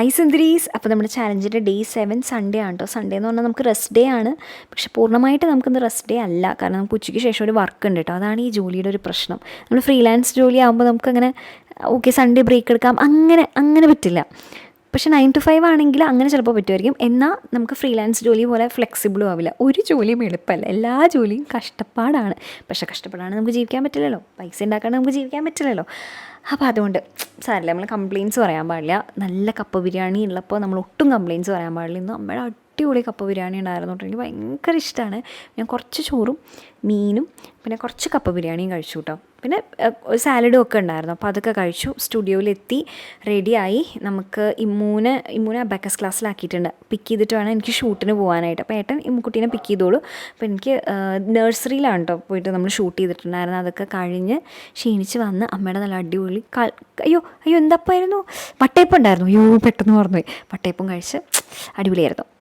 Hi സുന്ദരീസ്. അപ്പോൾ നമ്മുടെ ചാലഞ്ചിൻ്റെ day 7 Sunday ആണ് കേട്ടോ. സൺഡേ എന്ന് പറഞ്ഞാൽ നമുക്ക് റെസ്റ്റ് ഡേ ആണ്. പക്ഷെ പൂർണ്ണമായിട്ട് നമുക്കിന്ന് റെസ്റ്റ് ഡേ അല്ല. കാരണം നമുക്ക് ഉച്ചയ്ക്ക് ശേഷം ഒരു വർക്ക് ഉണ്ട് കേട്ടോ. അതാണ് ഈ ജോലിയുടെ ഒരു പ്രശ്നം. നമ്മൾ ഫ്രീലാൻസ് ജോലി ആകുമ്പോൾ നമുക്കങ്ങനെ ഓക്കെ സൺഡേ ബ്രേക്ക് എടുക്കാം അങ്ങനെ പറ്റില്ല. പക്ഷെ 9 to 5 ആണെങ്കിൽ അങ്ങനെ ചിലപ്പോൾ പറ്റുമായിരിക്കും. എന്നാൽ നമുക്ക് ഫ്രീലാൻസ് ജോലി പോലെ ഫ്ലെക്സിബിളും ആവില്ല. ഒരു ജോലിയും എളുപ്പമല്ല, എല്ലാ ജോലിയും കഷ്ടപ്പാടാണ്. പക്ഷേ കഷ്ടപ്പാടാണ് നമുക്ക് ജീവിക്കാൻ പറ്റില്ലല്ലോ, പൈസ ഉണ്ടാക്കാണ്ട് നമുക്ക് ജീവിക്കാൻ പറ്റില്ലല്ലോ. അപ്പോൾ അതുകൊണ്ട് സാരമില്ല, നമ്മൾ കംപ്ലയിൻറ്റ്സ് പറയാൻ പാടില്ല. നല്ല കപ്പ ബിരിയാണി ഉള്ളപ്പോൾ നമ്മൾ ഒട്ടും കംപ്ലയിൻറ്റ്സ് പറയാൻ പാടില്ല. ഇന്ന് അമ്മയുടെ അടിപൊളി കപ്പ ബിരിയാണി ഉണ്ടായിരുന്നു കേട്ടോ. എനിക്ക് ഭയങ്കര ഇഷ്ടമാണ്. ഞാൻ കുറച്ച് ചോറും മീനും പിന്നെ കുറച്ച് കപ്പ ബിരിയാണിയും കഴിച്ചു കേട്ടോ. പിന്നെ സാലഡും ഒക്കെ ഉണ്ടായിരുന്നു. അപ്പോൾ അതൊക്കെ കഴിച്ചു. സ്റ്റുഡിയോയിലെത്തി റെഡിയായി. നമുക്ക് ഇമ്മൂനെ അബാക്കസ് ക്ലാസ്സിലാക്കിയിട്ടുണ്ട്. പിക്ക് ചെയ്തിട്ട് വേണം എനിക്ക് ഷൂട്ടിന് പോകാനായിട്ട്. അപ്പോൾ ഏട്ടൻ ഇമ്മുക്കുട്ടീനെ പിക്ക് ചെയ്തോളൂ. അപ്പോൾ എനിക്ക് നഴ്സറിയിലാണ് കേട്ടോ പോയിട്ട് നമ്മൾ ഷൂട്ട് ചെയ്തിട്ടുണ്ടായിരുന്നു. അതൊക്കെ കഴിഞ്ഞ് ക്ഷീണിച്ച് വന്ന് അമ്മയുടെ നല്ല അടിപൊളി അയ്യോ എന്തപ്പായിരുന്നു വട്ടയപ്പം ഉണ്ടായിരുന്നു. പെട്ടെന്ന് മറന്നുപോയി. വട്ടയപ്പം കഴിച്ച് അടിപൊളിയായിരുന്നു.